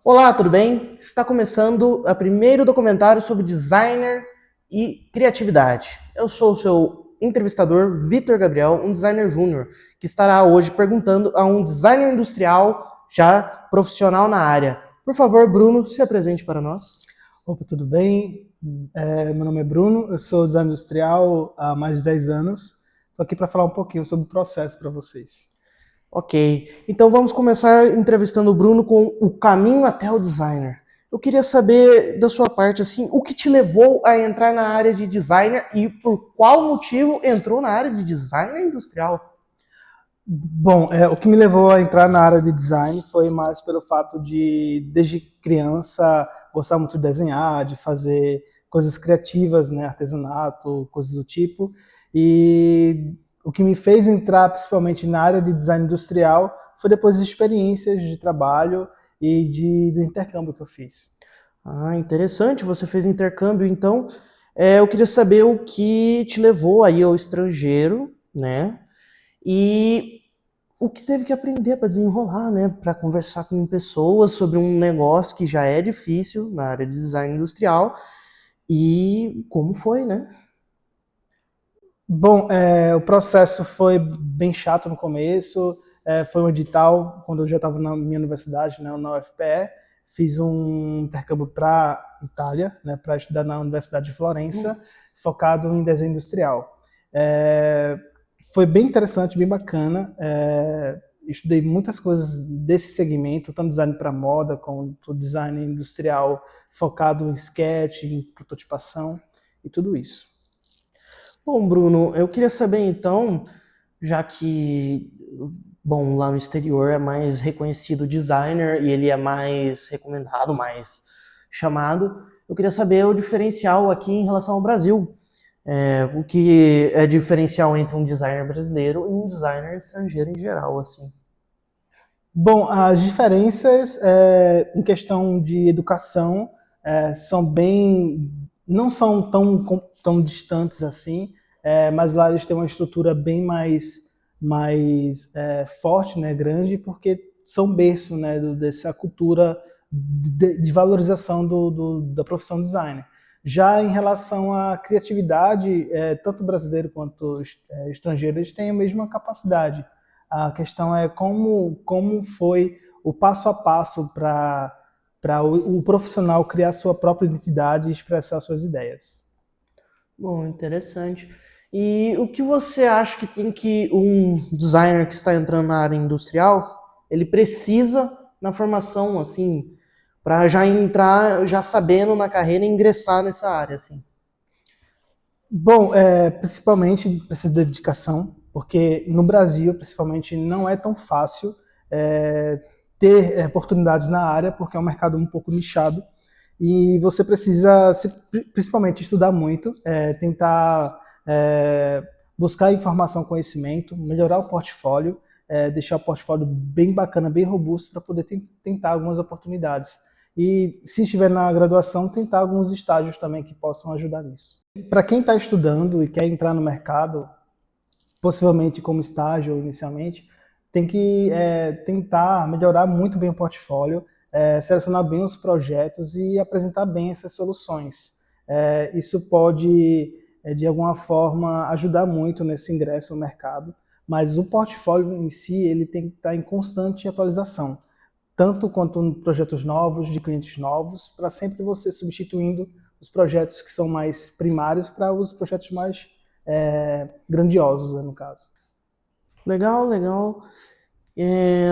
Olá, tudo bem? Está começando o primeiro documentário sobre designer e criatividade. Eu sou o seu entrevistador, Vitor Gabriel, um designer júnior, que estará hoje perguntando a um designer industrial já profissional na área. Por favor, Bruno, se apresente para nós. Opa, tudo bem? Meu nome é Bruno, eu sou designer industrial há mais de 10 anos. Estou aqui para falar um pouquinho sobre o processo para vocês. Ok, então vamos começar entrevistando o Bruno com o caminho até o designer. Eu queria saber da sua parte, assim, o que te levou a entrar na área de designer e por qual motivo entrou na área de designer industrial? Bom, o que me levou a entrar na área de design foi mais pelo fato de, desde criança, gostar muito de desenhar, de fazer coisas criativas, né, artesanato, coisas do tipo. E o que me fez entrar principalmente na área de design industrial foi depois de experiências de trabalho e do intercâmbio que eu fiz. Ah, interessante, você fez intercâmbio, então eu queria saber o que te levou aí ao estrangeiro, né? E o que teve que aprender para desenrolar, né? Para conversar com pessoas sobre um negócio que já é difícil na área de design industrial e como foi, né? Bom, o processo foi bem chato no começo. Foi um edital, quando eu já estava na minha universidade, né, na UFPE, fiz um intercâmbio para Itália, né, para estudar na Universidade de Florença, focado em desenho industrial. É, Foi bem interessante, bem bacana. Estudei muitas coisas desse segmento, tanto design para moda, quanto design industrial focado em sketch, em prototipação e tudo isso. Bom, Bruno, eu queria saber então, já que, bom, lá no exterior é mais reconhecido o designer e ele é mais recomendado, mais chamado, eu queria saber o diferencial aqui em relação ao Brasil. O que é diferencial entre um designer brasileiro e um designer estrangeiro em geral, assim. Bom, as diferenças em questão de educação são bem, não são tão distantes assim, mas lá eles têm uma estrutura bem mais forte, né, grande, porque são berço, né, dessa cultura de valorização da profissão designer. Já em relação à criatividade, tanto brasileiro quanto estrangeiro, eles têm a mesma capacidade. A questão é como foi o passo a passo para o profissional criar sua própria identidade e expressar suas ideias. Bom, interessante. E o que você acha que tem que um designer que está entrando na área industrial, ele precisa na formação, assim, para já entrar, já sabendo na carreira e ingressar nessa área, assim? Bom, principalmente precisa de dedicação, porque no Brasil, principalmente, não é tão fácil ter oportunidades na área, porque é um mercado um pouco nichado. E você precisa, principalmente, estudar muito, tentar buscar informação, conhecimento, melhorar o portfólio, deixar o portfólio bem bacana, bem robusto, para poder tentar algumas oportunidades. E, se estiver na graduação, tentar alguns estágios também que possam ajudar nisso. Para quem está estudando e quer entrar no mercado, possivelmente como estágio inicialmente, tem que tentar melhorar muito bem o portfólio, selecionar bem os projetos e apresentar bem essas soluções. Isso pode, de alguma forma, ajudar muito nesse ingresso no mercado, mas o portfólio em si ele tem que estar em constante atualização, tanto quanto projetos novos, de clientes novos, para sempre você substituindo os projetos que são mais primários para os projetos mais grandiosos, né, no caso. Legal, legal.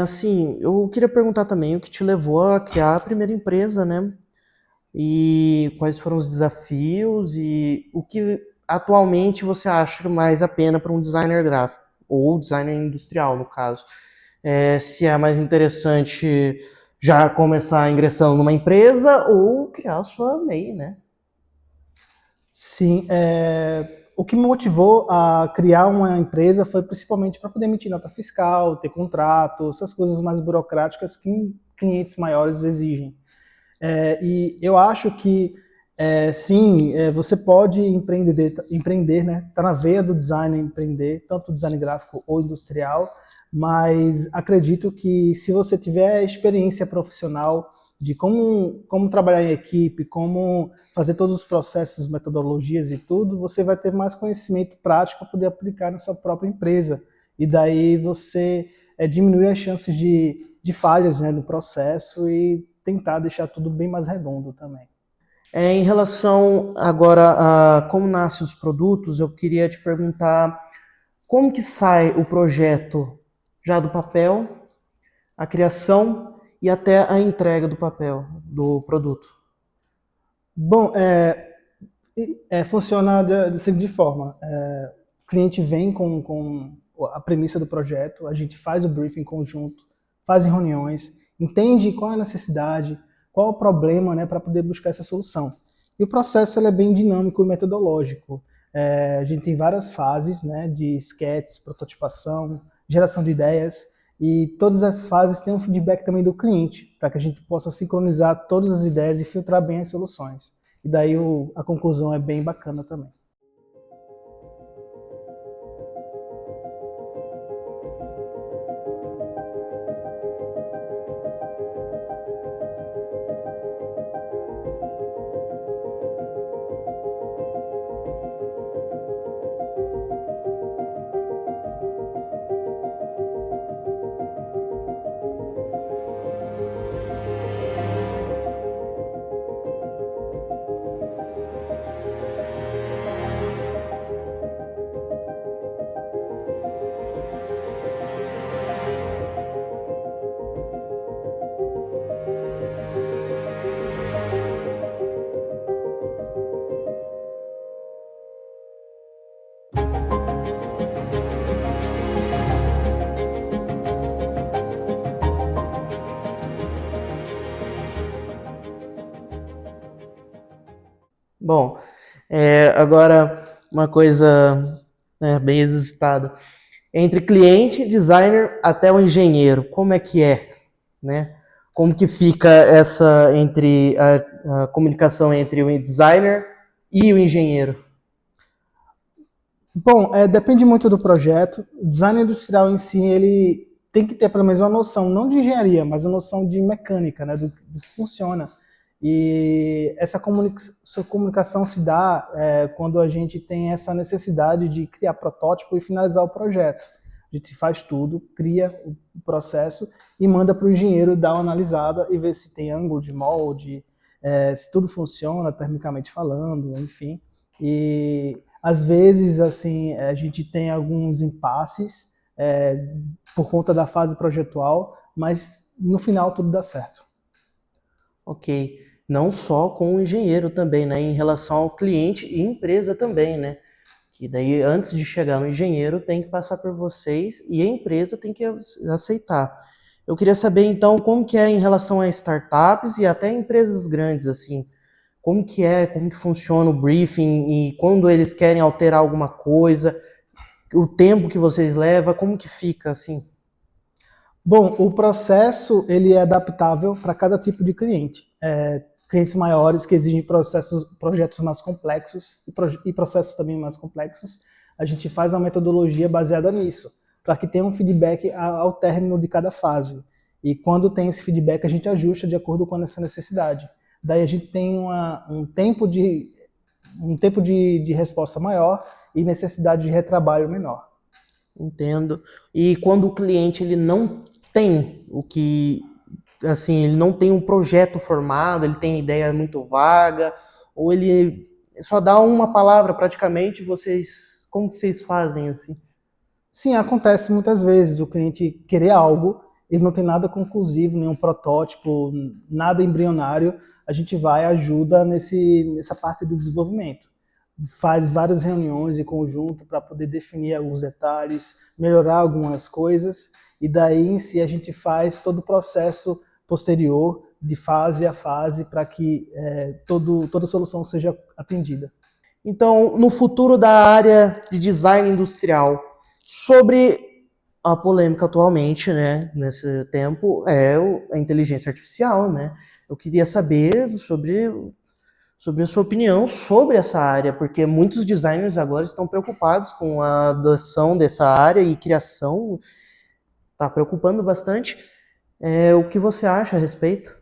Assim, eu queria perguntar também o que te levou a criar a primeira empresa, né? E quais foram os desafios e o que atualmente você acha mais a pena para um designer gráfico ou designer industrial, no caso. Se é mais interessante já começar ingressando numa empresa ou criar a sua MEI, né? Sim, o que me motivou a criar uma empresa foi principalmente para poder emitir nota fiscal, ter contrato, essas coisas mais burocráticas que clientes maiores exigem. E eu acho que, sim, você pode empreender, né? Está na veia do design empreender, tanto design gráfico ou industrial, mas acredito que se você tiver experiência profissional de como trabalhar em equipe, como fazer todos os processos, metodologias e tudo, você vai ter mais conhecimento prático para poder aplicar na sua própria empresa. E daí você diminui as chances de falhas, né, no processo e tentar deixar tudo bem mais redondo também. Em relação agora a como nascem os produtos, eu queria te perguntar como que sai o projeto já do papel, a criação e até a entrega do papel, do produto. Bom, funciona da seguinte forma. O cliente vem com a premissa do projeto, a gente faz o briefing conjunto, faz reuniões, entende qual é a necessidade, qual é o problema, né, para poder buscar essa solução. E o processo ele é bem dinâmico e metodológico. A gente tem várias fases, né, de sketches, prototipação, geração de ideias, e todas as fases têm um feedback também do cliente, para que a gente possa sincronizar todas as ideias e filtrar bem as soluções. E daí a conclusão é bem bacana também. Bom, agora uma coisa bem exercitada. Entre cliente, designer até o engenheiro, como é que é, né? Como que fica essa entre a comunicação entre o designer e o engenheiro? Bom, depende muito do projeto. O design industrial em si, ele tem que ter pelo menos uma noção, não de engenharia, mas uma noção de mecânica, né, do que funciona. E essa comunicação se dá quando a gente tem essa necessidade de criar protótipo e finalizar o projeto. A gente faz tudo, cria o processo e manda para o engenheiro dar uma analisada e ver se tem ângulo de molde, se tudo funciona termicamente falando, enfim. E às vezes, assim, a gente tem alguns impasses por conta da fase projetual, mas no final tudo dá certo. Ok. Não só com o engenheiro também, né? Em relação ao cliente e empresa também, né? Que daí, antes de chegar no engenheiro, tem que passar por vocês e a empresa tem que aceitar. Eu queria saber, então, como que é em relação a startups e até empresas grandes, assim. Como que funciona o briefing e quando eles querem alterar alguma coisa, o tempo que vocês levam, como que fica, assim? Bom, o processo ele é adaptável para cada tipo de cliente. Clientes maiores que exigem projetos mais complexos e processos também mais complexos, a gente faz uma metodologia baseada nisso, para que tenha um feedback ao término de cada fase. E quando tem esse feedback, a gente ajusta de acordo com essa necessidade. Daí a gente tem um tempo de resposta maior e necessidade de retrabalho menor. Entendo. E quando o cliente ele não tem o que, assim, ele não tem um projeto formado, ele tem ideia muito vaga, ou ele só dá uma palavra praticamente, como que vocês fazem assim? Sim, acontece muitas vezes o cliente querer algo, ele não tem nada conclusivo, nenhum protótipo, nada embrionário, a gente vai e ajuda nessa parte do desenvolvimento. Faz várias reuniões em conjunto para poder definir alguns detalhes, melhorar algumas coisas, e daí em si a gente faz todo o processo posterior, de fase a fase, para que toda solução seja atendida. Então, no futuro da área de design industrial, sobre a polêmica atualmente, né, nesse tempo, a inteligência artificial, né? Eu queria saber sobre a sua opinião sobre essa área, porque muitos designers agora estão preocupados com a adoção dessa área e criação, está preocupando bastante. O que você acha a respeito?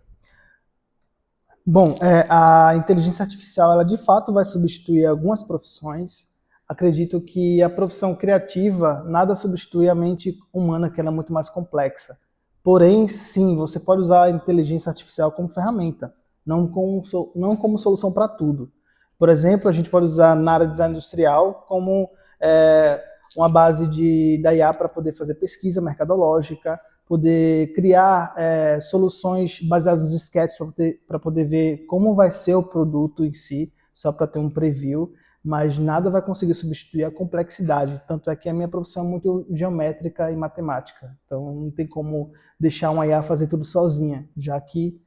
Bom, a inteligência artificial, ela de fato vai substituir algumas profissões. Acredito que a profissão criativa nada substitui a mente humana, que ela é muito mais complexa. Porém, sim, você pode usar a inteligência artificial como ferramenta, não como solução para tudo. Por exemplo, a gente pode usar na área de design industrial como é, uma base da IA para poder fazer pesquisa mercadológica, poder criar soluções baseadas nos sketches para poder ver como vai ser o produto em si, só para ter um preview, mas nada vai conseguir substituir a complexidade. Tanto é que a minha profissão é muito geométrica e matemática, então não tem como deixar uma IA fazer tudo sozinha, já que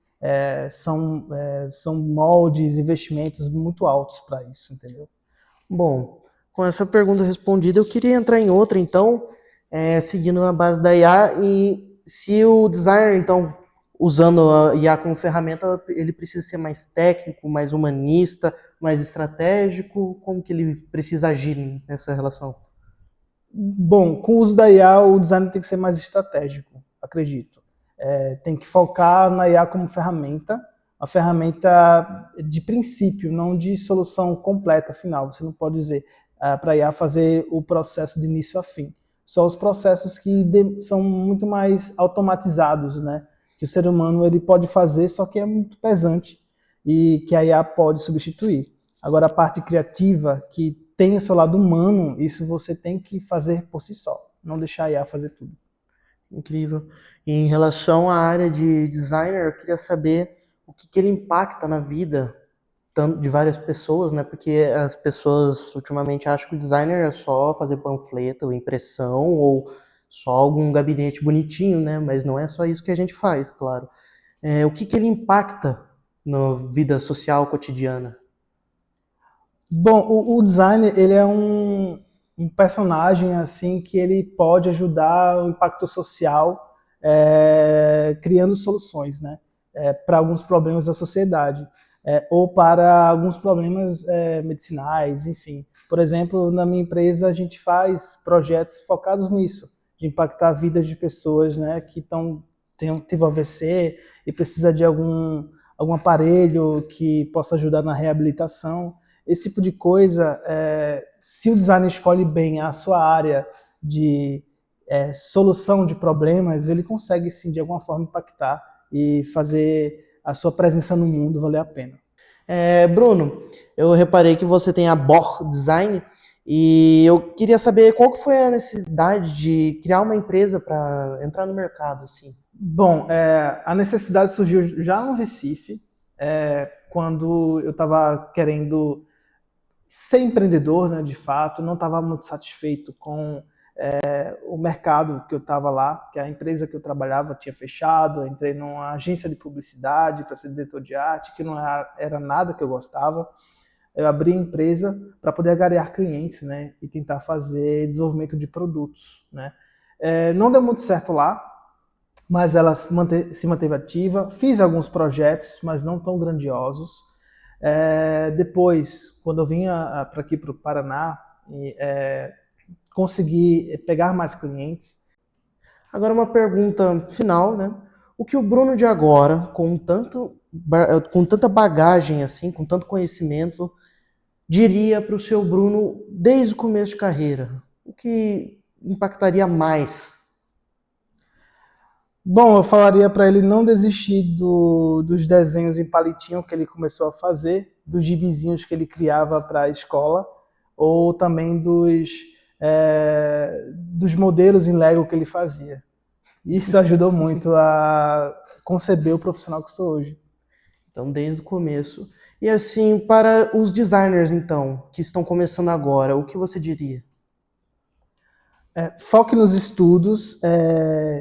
são moldes, investimentos muito altos para isso, entendeu? Bom, com essa pergunta respondida, eu queria entrar em outra, então, seguindo a base da IA, e se o designer, então, usando a IA como ferramenta, ele precisa ser mais técnico, mais humanista, mais estratégico, como que ele precisa agir nessa relação? Bom, com o uso da IA, o design tem que ser mais estratégico, acredito. Tem que focar na IA como ferramenta, a ferramenta de princípio, não de solução completa, final. Você não pode dizer para a IA fazer o processo de início a fim. Só os processos que são muito mais automatizados, né? Que o ser humano ele pode fazer, só que é muito pesante e que a IA pode substituir. Agora, a parte criativa, que tem o seu lado humano, isso você tem que fazer por si só, não deixar a IA fazer tudo. Incrível. E em relação à área de designer, eu queria saber o que ele impacta na vida de várias pessoas, né? Porque as pessoas ultimamente acham que o designer é só fazer panfleto, impressão ou só algum gabinete bonitinho, né? Mas não é só isso que a gente faz, claro. O que ele impacta na vida social cotidiana? Bom, o designer, ele é um personagem assim que ele pode ajudar o impacto social criando soluções, né? Para alguns problemas da sociedade. Ou para alguns problemas medicinais, enfim. Por exemplo, na minha empresa a gente faz projetos focados nisso, de impactar a vida de pessoas, né, que teve AVC e precisa de algum aparelho que possa ajudar na reabilitação. Esse tipo de coisa, se o designer escolhe bem a sua área de solução de problemas, ele consegue sim de alguma forma impactar e fazer a sua presença no mundo valer a pena. Bruno, eu reparei que você tem a Bor Design e eu queria saber qual que foi a necessidade de criar uma empresa para entrar no mercado, assim. Bom, a necessidade surgiu já no Recife, quando eu estava querendo ser empreendedor, né, de fato, não estava muito satisfeito com o mercado que eu estava lá, que a empresa que eu trabalhava tinha fechado, eu entrei numa agência de publicidade para ser diretor de arte, que não era nada que eu gostava. Eu abri a empresa para poder agregar clientes, né, e tentar fazer desenvolvimento de produtos, né. Não deu muito certo lá, mas ela se manteve ativa. Fiz alguns projetos, mas não tão grandiosos. Depois, quando eu vinha para aqui para o Paraná, consegui pegar mais clientes. Agora uma pergunta final, né? O que o Bruno de agora, com tanta bagagem assim, com tanto conhecimento, diria para o seu Bruno desde o começo de carreira? O que impactaria mais? Bom, eu falaria para ele não desistir dos desenhos em palitinho que ele começou a fazer, dos gibizinhos que ele criava para a escola, ou também dos modelos em Lego que ele fazia. Isso ajudou muito a conceber o profissional que sou hoje. Então, desde o começo. E assim, para os designers, então, que estão começando agora, o que você diria? Foque nos estudos,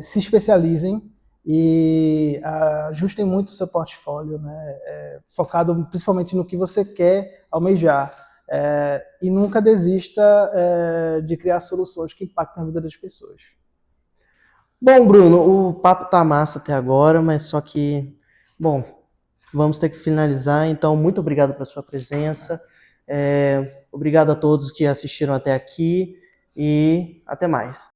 se especializem e ajustem muito o seu portfólio, né? Focado principalmente no que você quer almejar. E nunca desista de criar soluções que impactem a vida das pessoas. Bom, Bruno, o papo tá massa até agora, mas só que, bom, vamos ter que finalizar. Então, muito obrigado pela sua presença. Obrigado a todos que assistiram até aqui e até mais.